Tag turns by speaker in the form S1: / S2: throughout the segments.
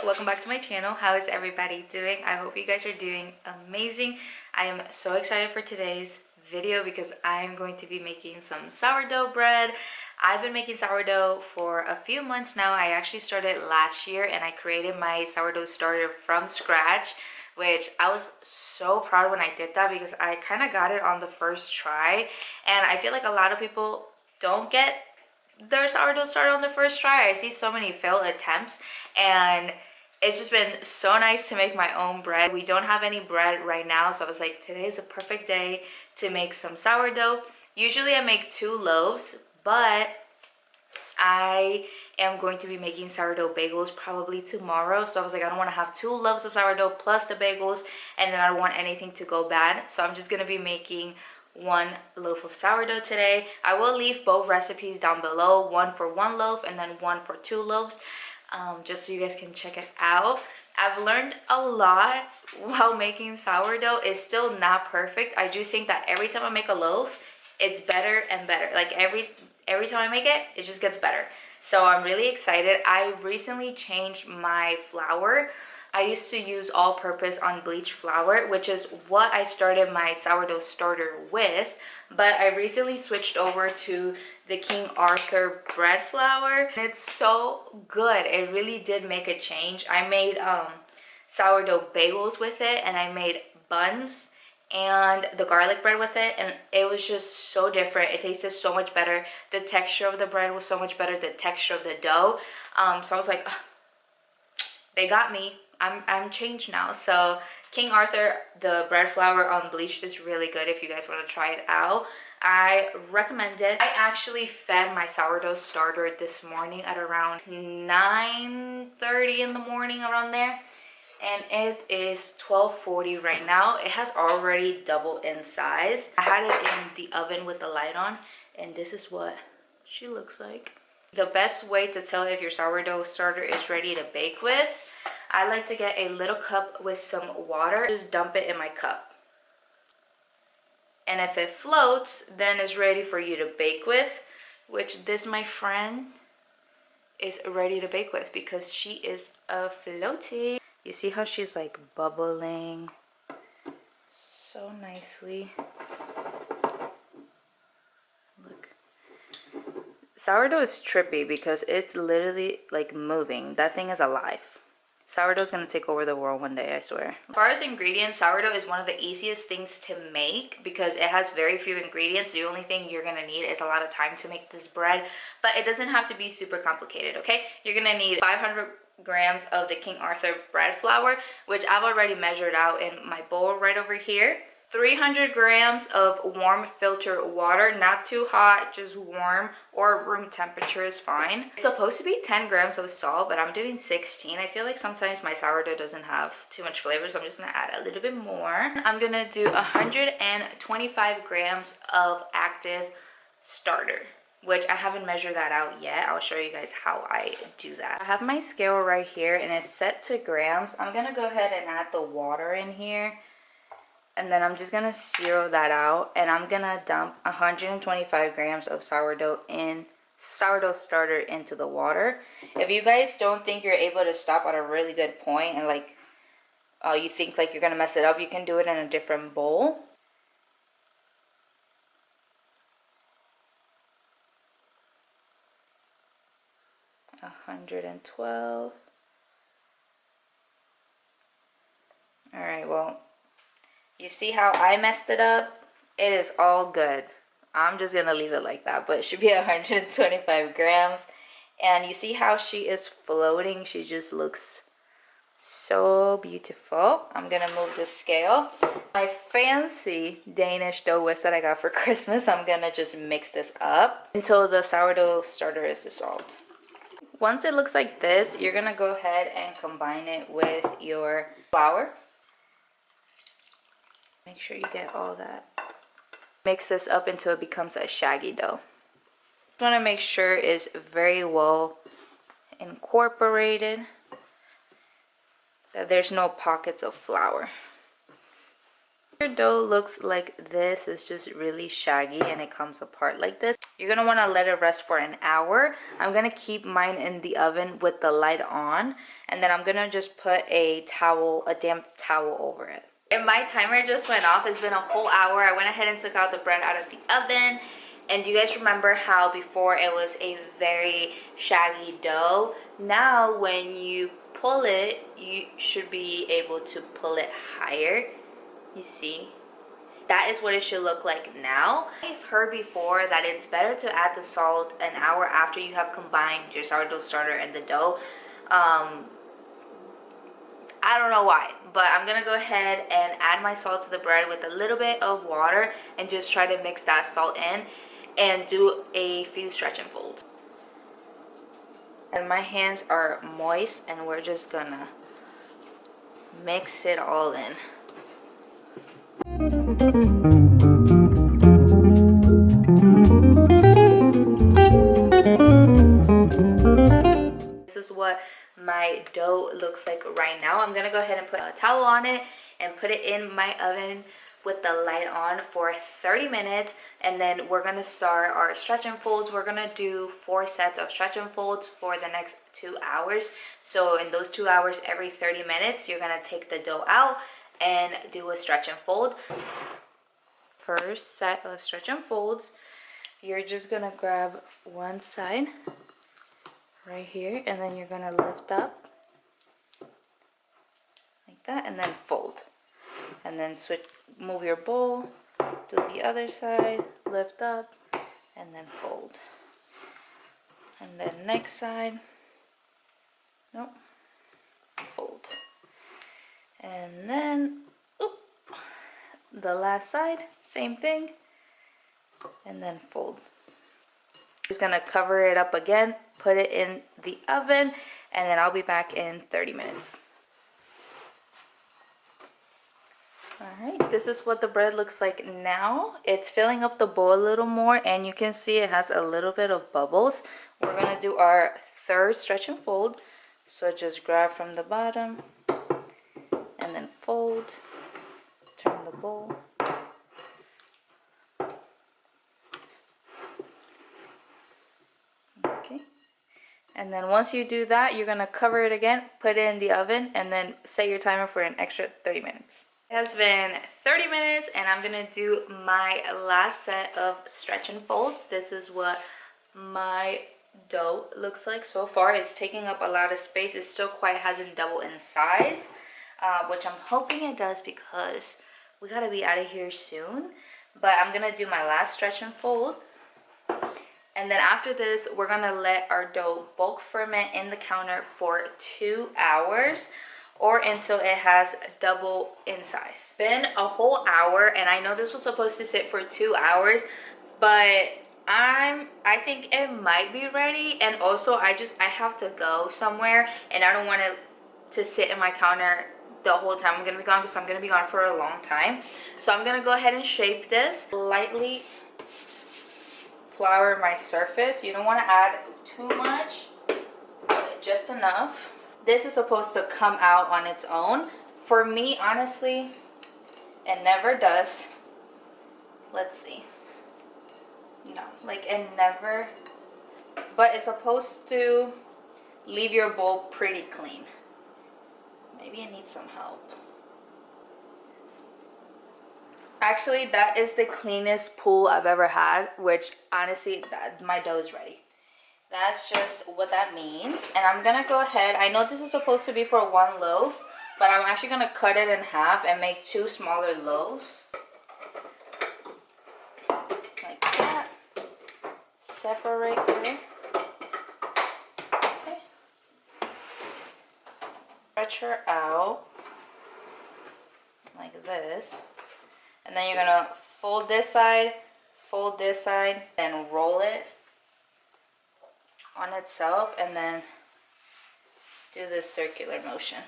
S1: welcome back to my channel. How is everybody doing? I hope you guys are doing amazing. I am so excited for today's video because I'm going to be making some sourdough bread. I've been making sourdough for a few months now. I actually started last year and I created my sourdough starter from scratch, which I was so proud when I did that because I kind of got it on the first try, and I feel like a lot of people don't get their sourdough started on the first try. I see so many failed attempts, and it's just been so nice to make my own bread. We don't have any bread right now, so I was like, today is a perfect day to make some sourdough. Usually I make 2 loaves, but I am going to be making sourdough bagels probably tomorrow. So I was like, I don't want to have 2 loaves of sourdough plus the bagels, and then I don't want anything to go bad. So I'm just going to be making 1 loaf of sourdough today. I will leave both recipes down below, one for 1 loaf and then one for 2 loaves, just so you guys can check it out. I've learned a lot while making sourdough. It's still not perfect. I do think that every time I make a loaf, it's better and better. Like every time I make it, it just gets better. So I'm really excited. I recently changed my flour. I used to use all-purpose unbleached flour, which is what I started my sourdough starter with, but I recently switched over to the King Arthur bread flour. It's so good. It really did make a change. I made sourdough bagels with it, and I made buns and the garlic bread with it, and it was just so different. It tasted so much better. The texture of the bread was so much better, the texture of the dough. So I was like, they got me. I'm changed now. So King Arthur, the bread flour unbleached, is really good if you guys want to try it out. I recommend it. I actually fed my sourdough starter this morning at around 9:30 in the morning, around there. And it is 12:40 right now. It has already doubled in size. I had it in the oven with the light on, and this is what she looks like. The best way to tell if your sourdough starter is ready to bake with, I like to get a little cup with some water, just dump it in my cup. And if it floats, then it's ready for you to bake with, which this, my friend, is ready to bake with because she is floating. You see how she's like bubbling so nicely. Look. Sourdough is trippy because it's literally like moving. That thing is alive. Sourdough is going to take over the world one day, I swear. As far as ingredients, sourdough is one of the easiest things to make because it has very few ingredients. The only thing you're going to need is a lot of time to make this bread, but it doesn't have to be super complicated, okay? You're going to need 500 grams of the King Arthur bread flour, which I've already measured out in my bowl right over here. 300 grams of warm filtered water, not too hot, just warm, or room temperature is fine. It's supposed to be 10 grams of salt, but I'm doing 16. I feel like sometimes my sourdough doesn't have too much flavor, so I'm just gonna add a little bit more. I'm gonna do 125 grams of active starter, which I haven't measured that out yet. I'll show you guys how I do that. I have my scale right here and it's set to grams. I'm gonna go ahead and add the water in here, and then I'm just gonna zero that out, and I'm gonna dump 125 grams of sourdough starter into the water. If you guys don't think you're able to stop at a really good point and like you think like you're gonna mess it up, you can do it in a different bowl. $112. All right, well, you see how I messed it up? It is all good. I'm just gonna leave it like that, but it should be 125 grams. And you see how she is floating? She just looks so beautiful. I'm gonna move the scale. My fancy Danish dough whisk that I got for Christmas, I'm gonna just mix this up until the sourdough starter is dissolved. Once it looks like this, you're gonna go ahead and combine it with your flour. Make sure you get all that. Mix this up until it becomes a shaggy dough. You want to make sure it's very well incorporated, that there's no pockets of flour. Your dough looks like this. It's just really shaggy and it comes apart like this. You're gonna want to let it rest for an hour. I'm gonna keep mine in the oven with the light on, and then I'm gonna just put a towel, a damp towel over it. And my timer just went off. It's been a whole hour. I went ahead and took out the bread out of the oven. And do you guys remember how before it was a very shaggy dough? Now when you pull it, you should be able to pull it higher. You see? That is what it should look like now. I've heard before that it's better to add the salt an hour after you have combined your sourdough starter and the dough. I don't know why, but I'm gonna go ahead and add my salt to the bread with a little bit of water and just try to mix that salt in and do a few stretch and folds. And my hands are moist and we're just gonna mix it all in. This is what my dough looks like right now. I'm gonna go ahead and put a towel on it and put it in my oven with the light on for 30 minutes, and then we're gonna start our stretch and folds. We're gonna do 4 sets of stretch and folds for the next 2 hours. So in those 2 hours, every 30 minutes, you're gonna take the dough out and do a stretch and fold. First set of stretch and folds, you're just gonna grab one side right here, and then you're gonna lift up like that and then fold, and then switch, move your bowl, do the other side, lift up and then fold, and then next side, nope, fold, and then the last side, same thing, and then fold. Just gonna cover it up again, put it in the oven, and then I'll be back in 30 minutes. Alright, this is what the bread looks like now. It's filling up the bowl a little more, and you can see it has a little bit of bubbles. We're gonna do our third stretch and fold. So just grab from the bottom and then fold, turn the bowl. Okay. And then once you do that, you're gonna cover it again, put it in the oven, and then set your timer for an extra 30 minutes. It has been 30 minutes and I'm gonna do my last set of stretch and folds. This is what my dough looks like so far. It's taking up a lot of space. It still quite hasn't doubled in size, which I'm hoping it does because we gotta be out of here soon. But I'm gonna do my last stretch and fold. And then after this, we're gonna let our dough bulk ferment in the counter for 2 hours, or until it has double in size. It's been a whole hour, and I know this was supposed to sit for 2 hours, but I think it might be ready. And also I have to go somewhere, and I don't want it to sit in my counter the whole time I'm gonna be gone, because I'm gonna be gone for a long time. So I'm gonna go ahead and shape this. Lightly flour my surface. You don't want to add too much, just enough. This is supposed to come out on its own. For me, honestly, it never does. Let's see. No, like it never, but it's supposed to leave your bowl pretty clean. Maybe it needs some help. Actually, that is the cleanest pool I've ever had, which honestly, my dough is ready. That's just what that means. And I'm gonna go ahead, I know this is supposed to be for 1 loaf, but I'm actually gonna cut it in half and make 2 smaller loaves. Like that. Separate her. Okay. Stretch her out like this. And then you're gonna fold this side, then roll it on itself, and then do this circular motion.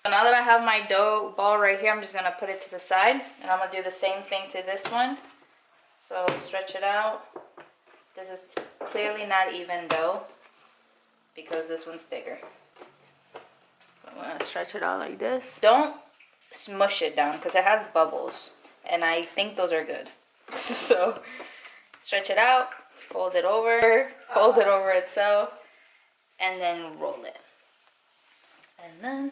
S1: So now that I have my dough ball right here, I'm just gonna put it to the side, and I'm gonna do the same thing to this one. So stretch it out. This is clearly not even dough because this one's bigger. I'm gonna stretch it out like this. Don't smush it down because it has bubbles. And I think those are good. So stretch it out, fold it over itself, and then roll it. And then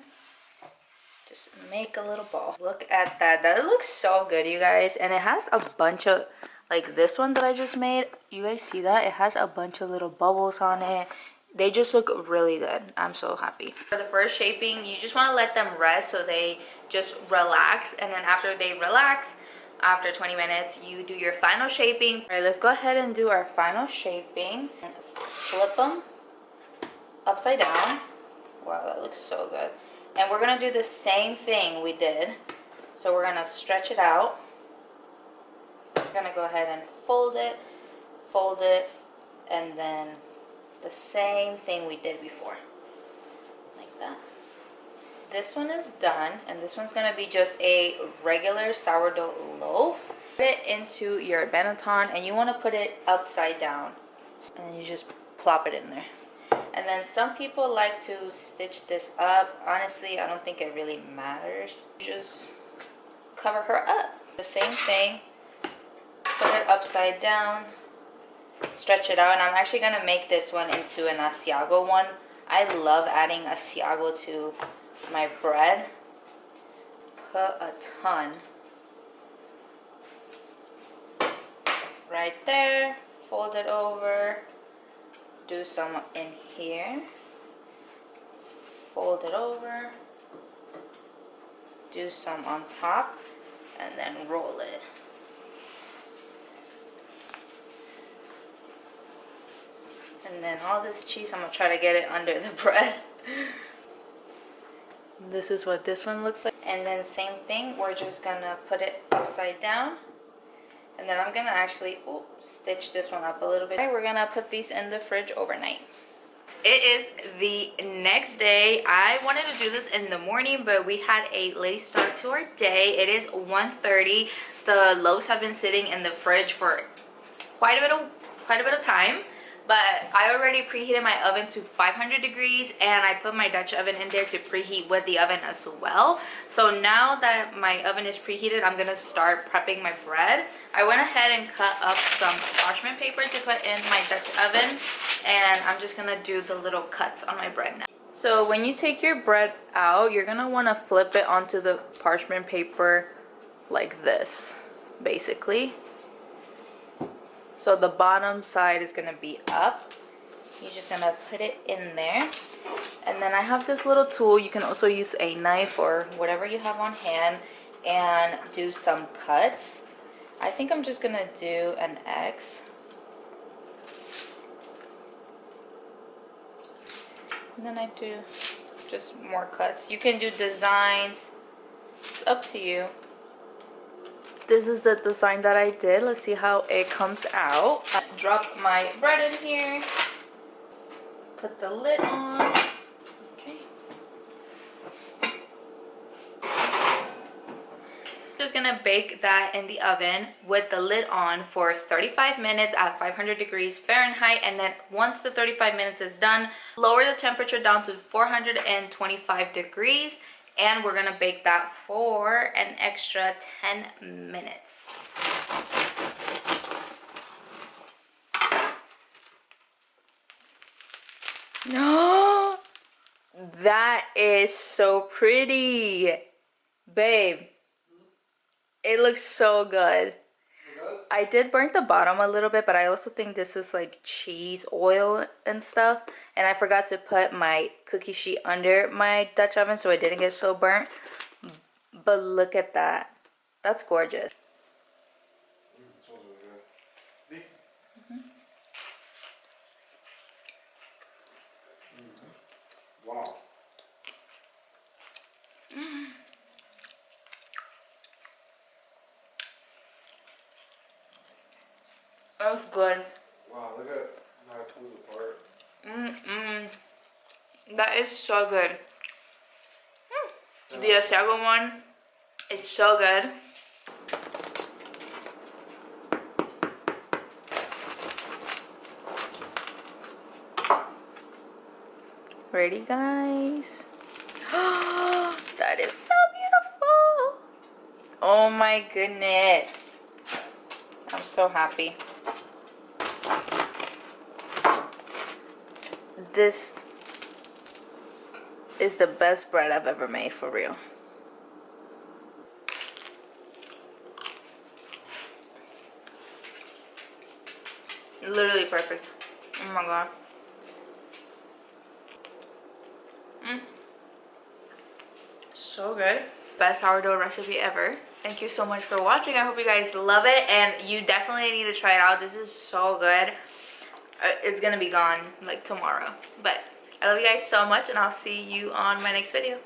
S1: just make a little ball. Look at that. That looks so good, you guys. And it has a bunch of, like this one that I just made. You guys see that? It has a bunch of little bubbles on it. They just look really good. I'm so happy. For the first shaping, you just want to let them rest so they just relax. And then after they relax, after 20 minutes, you do your final shaping. All right, let's go ahead and do our final shaping. And flip them upside down. Wow, that looks so good. And we're gonna do the same thing we did. So we're gonna stretch it out. We're gonna go ahead and fold it, and then the same thing we did before, like that. This one is done, and this one's gonna be just a regular sourdough loaf. Put it into your Benetton, and you wanna put it upside down, and you just plop it in there. And then some people like to stitch this up. Honestly, I don't think it really matters. Just cover her up. The same thing, put it upside down, stretch it out. And I'm actually gonna make this one into an Asiago one. I love adding Asiago to my bread. Put a ton right there, fold it over, do some in here, fold it over, do some on top, and then roll it. And then all this cheese, I'm gonna try to get it under the bread. This is what this one looks like. And then same thing, we're just gonna put it upside down. And then I'm gonna actually stitch this one up a little bit. We're gonna put these in the fridge overnight. It is the next day. I wanted to do this in the morning, but we had a late start to our day. It is 1:30. The loaves have been sitting in the fridge for quite a bit of time. But I already preheated my oven to 500 degrees, and I put my Dutch oven in there to preheat with the oven as well. So now that my oven is preheated, I'm gonna start prepping my bread. I went ahead and cut up some parchment paper to put in my Dutch oven, and I'm just gonna do the little cuts on my bread now. So when you take your bread out, you're gonna wanna flip it onto the parchment paper like this, basically. So the bottom side is gonna be up. You're just gonna put it in there. And then I have this little tool. You can also use a knife or whatever you have on hand and do some cuts. I think I'm just gonna do an X. And then I do just more cuts. You can do designs. It's up to you. This is the design that I did. Let's see how it comes out. Drop my bread in here. Put the lid on. Okay. Just gonna bake that in the oven with the lid on for 35 minutes at 500 degrees Fahrenheit. And then once the 35 minutes is done, lower the temperature down to 425 degrees. And we're gonna bake that for an extra 10 minutes. No, that is so pretty, babe. It looks so good. I did burn the bottom a little bit, but I also think this is like cheese oil and stuff. And I forgot to put my cookie sheet under my Dutch oven so it didn't get so burnt. But look at that. That's gorgeous.
S2: Wow.
S1: That's good.
S2: Wow, look at how it pulls apart.
S1: That is so good. The Asiago one, it's so good. Ready, guys? That is so beautiful. Oh my goodness. I'm so happy. This is the best bread I've ever made, for real. Literally perfect. Oh my god. So good. Best sourdough recipe ever. Thank you so much for watching. I hope you guys love it, and you definitely need to try it out. This is so good. It's gonna be gone like tomorrow, but I love you guys so much, and I'll see you on my next video.